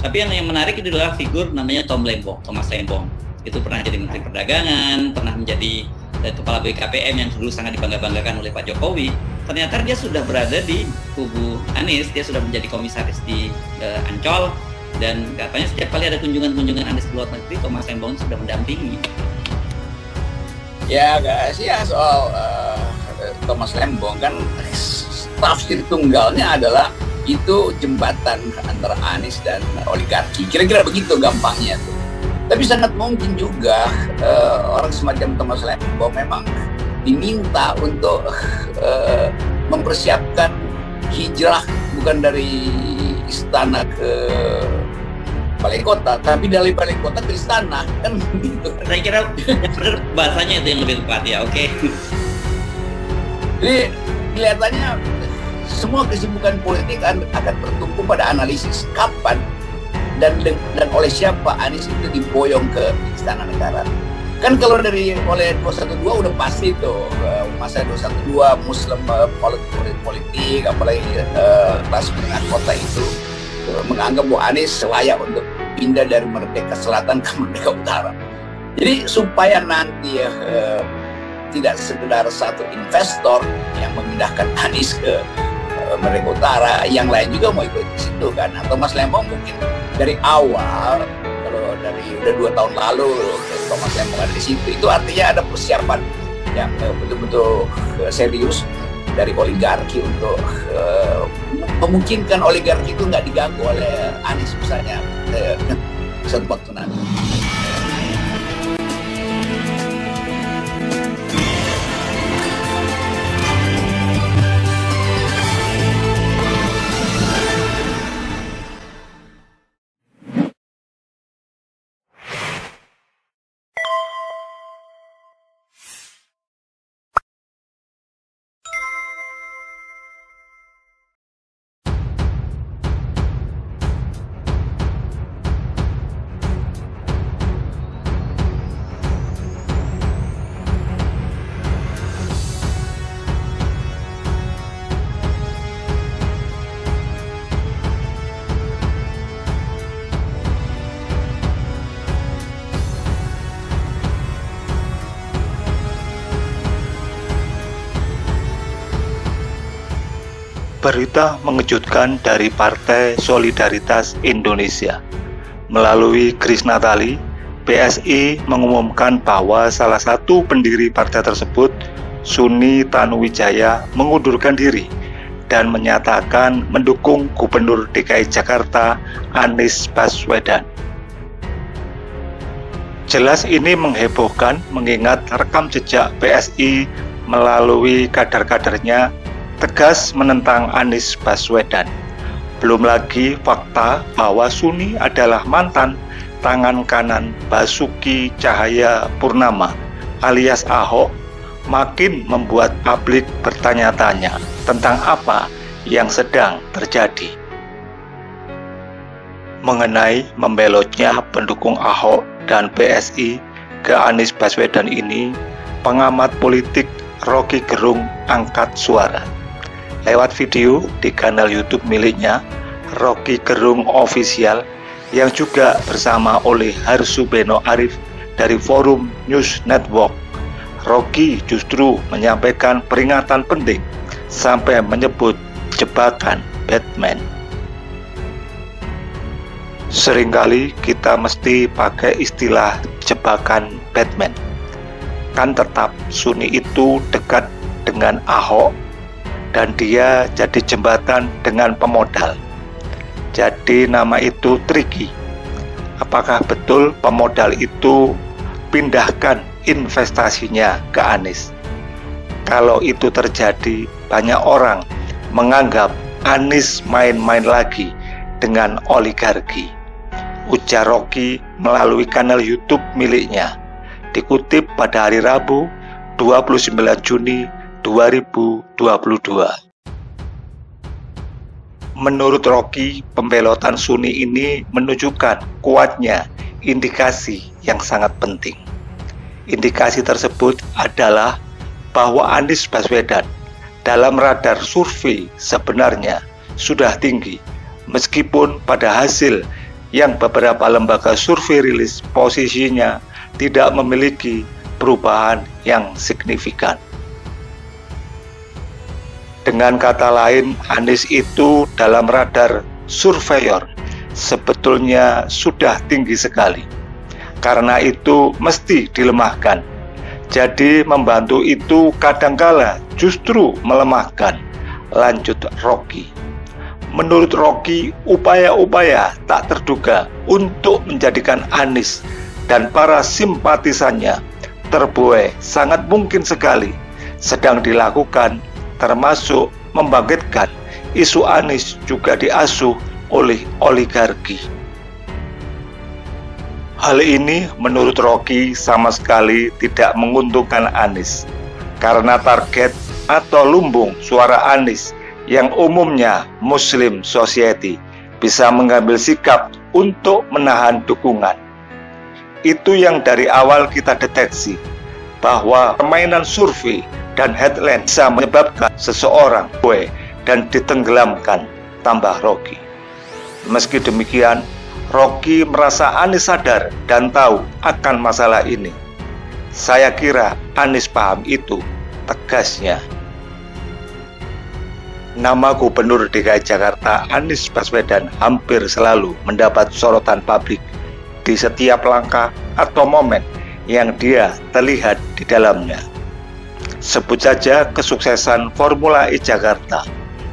Tapi yang menarik itu adalah figur namanya Thomas Lembong. Itu pernah jadi Menteri Perdagangan, pernah menjadi Kepala BKPM yang dulu sangat dibangga-banggakan oleh Pak Jokowi. Ternyata dia sudah berada di kubu Anies, dia sudah menjadi komisaris di Ancol, dan katanya setiap kali ada kunjungan Anies ke luar negeri, Thomas Lembong sudah mendampingi. Ya guys, ya soal Thomas Lembong kan tafsir tunggalnya adalah itu jembatan antara Anies dan oligarki. Kira-kira begitu gampangnya tuh. Tapi sangat mungkin juga orang semacam Thomas Lembong memang diminta untuk mempersiapkan hijrah bukan dari istana ke balai kota, tapi dari balai kota ke istana, kan begitu. Saya kira benar bahasanya itu yang lebih tepat ya, oke. Jadi kelihatannya semua kesibukan politik akan bertumpu pada analisis kapan dan oleh siapa Anies itu diboyong ke istana negara. Kan kalau oleh 212 udah pasti tuh masa 212 Muslim politik apalagi kelas menengah kota itu menganggap bahwa Anies layak untuk pindah dari Merdeka Selatan ke Merdeka Utara. Jadi supaya nanti tidak sekedar satu investor yang memindahkan Anies ke Merdeka Utara, yang lain juga mau ikut di situ kan. Atau Mas Lembong mungkin dari awal, kalau dari udah 2 tahun lalu Thomas Lembong ada di situ, itu artinya ada persiapan yang betul-betul serius dari oligarki untuk memungkinkan oligarki itu nggak diganggu oleh Anies misalnya suatu waktu nanti. Berita mengejutkan dari Partai Solidaritas Indonesia. Melalui Grace Natali, PSI mengumumkan bahwa salah satu pendiri partai tersebut, Suni Tanuwijaya, mengundurkan diri dan menyatakan mendukung Gubernur DKI Jakarta Anies Baswedan. Jelas ini menghebohkan mengingat rekam jejak PSI melalui kader-kadernya tegas menentang Anies Baswedan. Belum lagi fakta bahwa Suni adalah mantan tangan kanan Basuki Cahayapurnama alias Ahok makin membuat publik bertanya-tanya tentang apa yang sedang terjadi. Mengenai membelotnya pendukung Ahok dan PSI ke Anies Baswedan ini, pengamat politik Rocky Gerung angkat suara. Lewat video di kanal YouTube miliknya, Rocky Gerung Official, yang juga bersama oleh Harsubeno Arif dari Forum News Network, Rocky justru menyampaikan peringatan penting sampai menyebut jebakan Batman. Seringkali kita mesti pakai istilah jebakan Batman. Kan tetap Suni itu dekat dengan Ahok dan dia jadi jembatan dengan pemodal. Jadi nama itu tricky. Apakah betul pemodal itu pindahkan investasinya ke Anies? Kalau itu terjadi, banyak orang menganggap Anies main-main lagi dengan oligarki, ujar Rocky melalui kanal YouTube miliknya, dikutip pada hari Rabu 29 Juni 2022. Menurut Rocky, pembelotan Suni ini menunjukkan kuatnya indikasi yang sangat penting. Indikasi tersebut adalah bahwa Anies Baswedan dalam radar survei sebenarnya sudah tinggi, meskipun pada hasil yang beberapa lembaga survei rilis posisinya tidak memiliki perubahan yang signifikan. Dengan kata lain, Anies itu dalam radar surveyor sebetulnya sudah tinggi sekali. Karena itu mesti dilemahkan. Jadi membantu itu kadangkala justru melemahkan. Lanjut Rocky. Menurut Rocky, upaya-upaya tak terduga untuk menjadikan Anies dan para simpatisannya terbuai sangat mungkin sekali sedang dilakukan, termasuk membangkitkan isu Anies juga diasuh oleh oligarki. Hal ini menurut Rocky sama sekali tidak menguntungkan Anies, karena target atau lumbung suara Anies yang umumnya Muslim Society bisa mengambil sikap untuk menahan dukungan. Itu yang dari awal kita deteksi, bahwa permainan survei dan headline bisa menyebabkan seseorang dan ditenggelamkan, tambah Rocky. Meski demikian, Rocky merasa Anies sadar dan tahu akan masalah ini. Saya kira Anies paham itu, tegasnya. Nama Gubernur DKI Jakarta Anies Baswedan hampir selalu mendapat sorotan publik di setiap langkah atau momen yang dia terlihat di dalamnya. Sebut saja kesuksesan Formula E Jakarta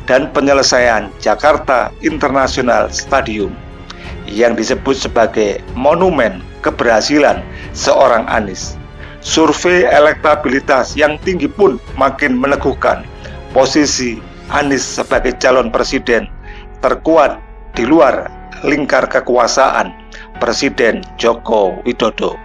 dan penyelesaian Jakarta International Stadium yang disebut sebagai monumen keberhasilan seorang Anies. Survei elektabilitas yang tinggi pun makin meneguhkan posisi Anies sebagai calon presiden terkuat di luar lingkar kekuasaan Presiden Joko Widodo.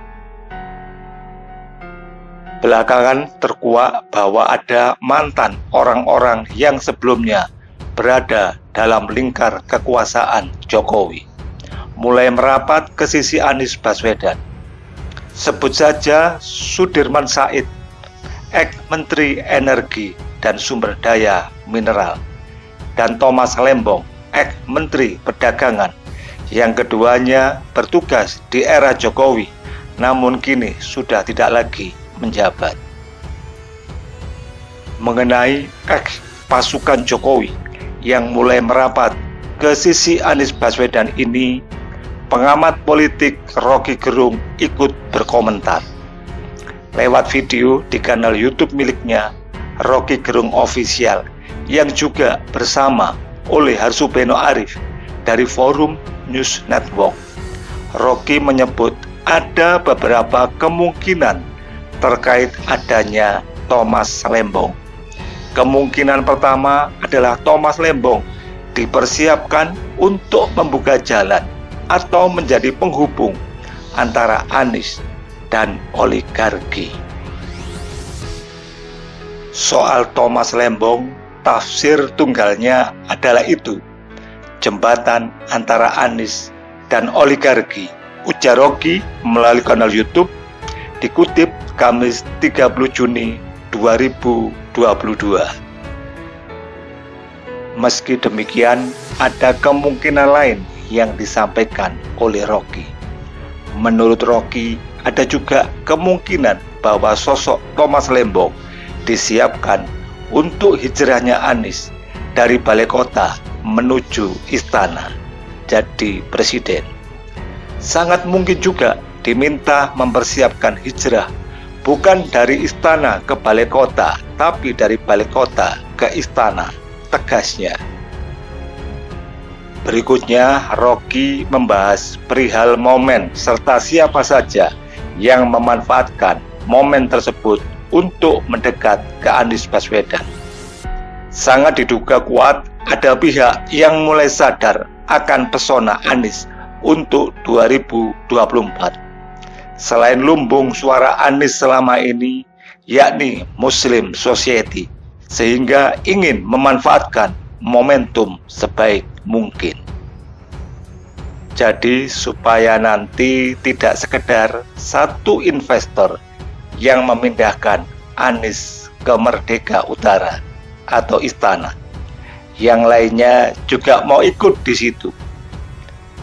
Belakangan terkuak bahwa ada mantan orang-orang yang sebelumnya berada dalam lingkar kekuasaan Jokowi mulai merapat ke sisi Anies Baswedan. Sebut saja Sudirman Said, ex-Menteri Energi dan Sumber Daya Mineral, dan Thomas Lembong, ex-Menteri Perdagangan, yang keduanya bertugas di era Jokowi, namun kini sudah tidak lagi menjabat. Mengenai ex-pasukan Jokowi yang mulai merapat ke sisi Anies Baswedan ini, pengamat politik Rocky Gerung ikut berkomentar. Lewat video di kanal YouTube miliknya, Rocky Gerung Official, yang juga bersama oleh Harsubeno Arif dari Forum News Network. Rocky menyebut ada beberapa kemungkinan terkait adanya Thomas Lembong. Kemungkinan pertama adalah Thomas Lembong dipersiapkan untuk membuka jalan atau menjadi penghubung antara Anies dan oligarki. Soal Thomas Lembong, tafsir tunggalnya adalah itu, jembatan antara Anies dan oligarki, ujar Rocky melalui kanal YouTube, dikutip Kamis 30 Juni 2022. Meski demikian, ada kemungkinan lain yang disampaikan oleh Rocky. Menurut Rocky, ada juga kemungkinan bahwa sosok Thomas Lembong disiapkan untuk hijrahnya Anies dari balai kota menuju istana jadi presiden. Sangat mungkin juga diminta mempersiapkan hijrah bukan dari istana ke balai kota, tapi dari balai kota ke istana, tegasnya. Berikutnya, Rocky membahas perihal momen serta siapa saja yang memanfaatkan momen tersebut untuk mendekat ke Anies Baswedan. Sangat diduga kuat ada pihak yang mulai sadar akan pesona Anies untuk 2024. Selain lumbung suara Anies selama ini, yakni Muslim Society, sehingga ingin memanfaatkan momentum sebaik mungkin. Jadi supaya nanti tidak sekedar satu investor yang memindahkan Anies ke Merdeka Utara atau istana, yang lainnya juga mau ikut di situ.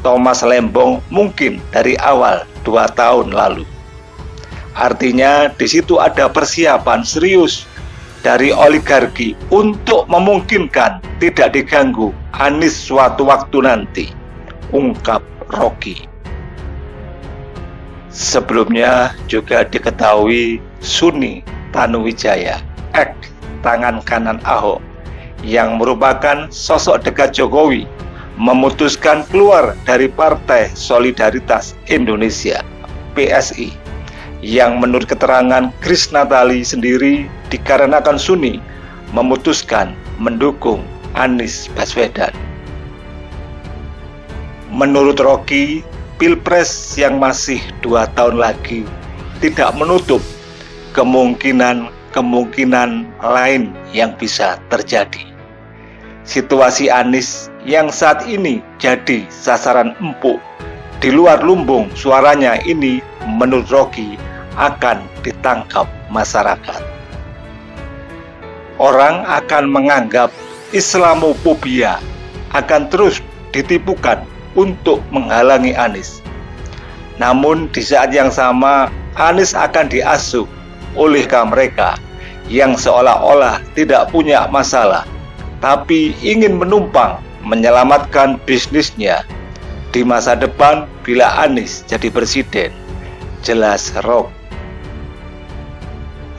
Thomas Lembong mungkin dari awal 2 tahun lalu. Artinya di situ ada persiapan serius dari oligarki untuk memungkinkan tidak diganggu Anies suatu waktu nanti, ungkap Rocky. Sebelumnya juga diketahui Suni Tanuwijaya, tangan kanan Ahok, yang merupakan sosok dekat Jokowi, memutuskan keluar dari Partai Solidaritas Indonesia (PSI), yang menurut keterangan Grace Natali sendiri dikarenakan Suni memutuskan mendukung Anies Baswedan. Menurut Rocky, Pilpres yang masih 2 tahun lagi tidak menutup kemungkinan lain yang bisa terjadi. Situasi Anies yang saat ini jadi sasaran empuk di luar lumbung suaranya ini, menurut Rocky, akan ditangkap masyarakat. Orang akan menganggap Islamophobia akan terus ditipukan untuk menghalangi Anies. Namun di saat yang sama, Anies akan diasuh oleh mereka yang seolah-olah tidak punya masalah, tapi ingin menumpang menyelamatkan bisnisnya di masa depan bila Anies jadi presiden. Jelas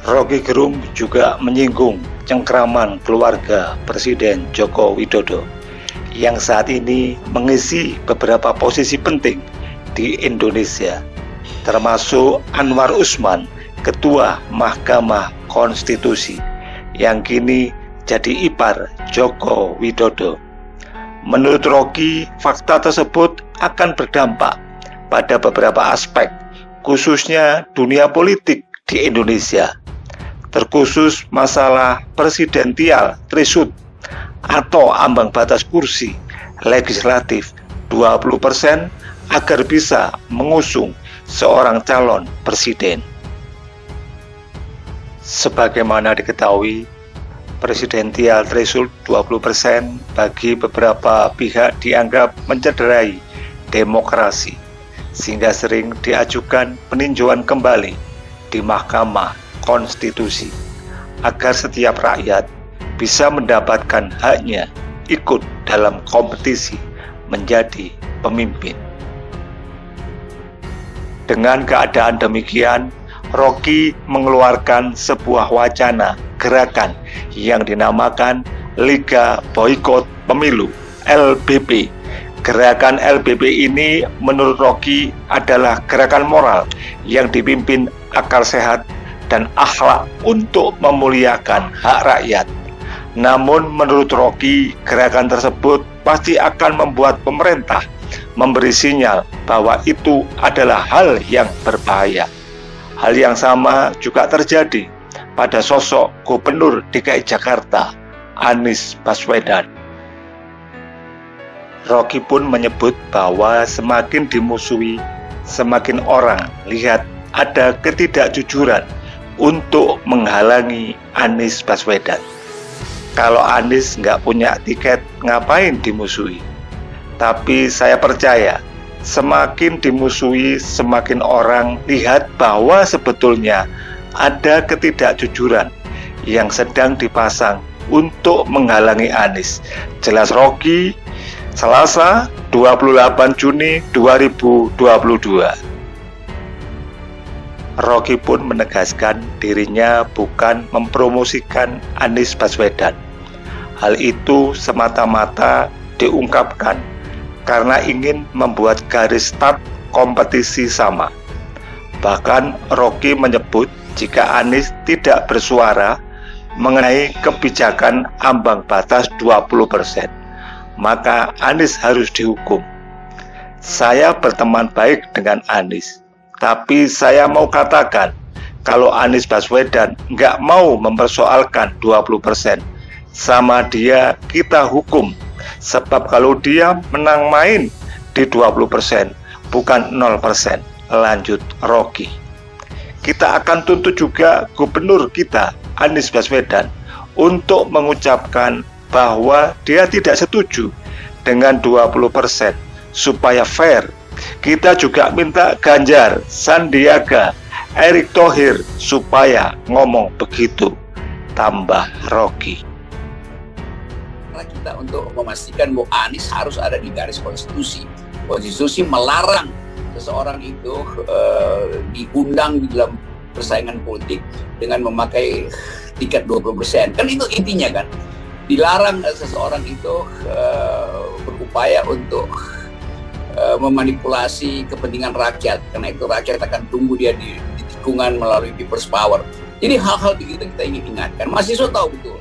Rocky Gerung juga menyinggung cengkraman keluarga Presiden Joko Widodo yang saat ini mengisi beberapa posisi penting di Indonesia, termasuk Anwar Usman, Ketua Mahkamah Konstitusi, yang kini jadi ipar Joko Widodo. Menurut Rocky, fakta tersebut akan berdampak pada beberapa aspek, khususnya dunia politik di Indonesia, terkhusus masalah presidensial threshold atau ambang batas kursi legislatif 20% agar bisa mengusung seorang calon presiden. Sebagaimana diketahui, presidensial threshold 20% bagi beberapa pihak dianggap mencederai demokrasi, sehingga sering diajukan peninjauan kembali di Mahkamah Konstitusi agar setiap rakyat bisa mendapatkan haknya ikut dalam kompetisi menjadi pemimpin. Dengan keadaan demikian, Rocky mengeluarkan sebuah wacana gerakan yang dinamakan Liga Boikot Pemilu (LBP). Gerakan LBP ini menurut Rocky adalah gerakan moral yang dipimpin akal sehat dan akhlak untuk memuliakan hak rakyat. Namun menurut Rocky, gerakan tersebut pasti akan membuat pemerintah memberi sinyal bahwa itu adalah hal yang berbahaya. Hal yang sama juga terjadi pada sosok Gubernur DKI Jakarta, Anies Baswedan. Rocky pun menyebut bahwa semakin dimusuhi, semakin orang lihat ada ketidakjujuran untuk menghalangi Anies Baswedan. Kalau Anies nggak punya tiket, ngapain dimusuhi? Tapi saya percaya, semakin dimusuhi, semakin orang lihat bahwa sebetulnya ada ketidakjujuran yang sedang dipasang untuk menghalangi Anies. Jelas Rocky, Selasa 28 Juni 2022. Rocky pun menegaskan dirinya bukan mempromosikan Anies Baswedan. Hal itu semata-mata diungkapkan karena ingin membuat garis start kompetisi sama. Bahkan Rocky menyebut jika Anies tidak bersuara mengenai kebijakan ambang batas 20%, maka Anies harus dihukum. Saya berteman baik dengan Anies, tapi saya mau katakan, kalau Anies Baswedan nggak mau mempersoalkan 20%, sama dia kita hukum. Sebab kalau dia menang main di 20%, bukan 0%, lanjut Rocky. Kita akan tuntut juga gubernur kita, Anies Baswedan, untuk mengucapkan bahwa dia tidak setuju dengan 20% supaya fair. Kita juga minta Ganjar, Sandiaga, Erick Thohir supaya ngomong begitu. Tambah Rocky. Kita untuk memastikan bahwa Anies harus ada di garis konstitusi. Konstitusi melarang seseorang itu diundang di dalam persaingan politik dengan memakai tiket 20%. Kan itu intinya kan. Dilarang seseorang itu berupaya untuk memanipulasi kepentingan rakyat, karena itu rakyat akan tunggu dia di tikungan melalui people's power. Jadi hal-hal begitu kita ingin ingatkan. Mahasiswa tahu betul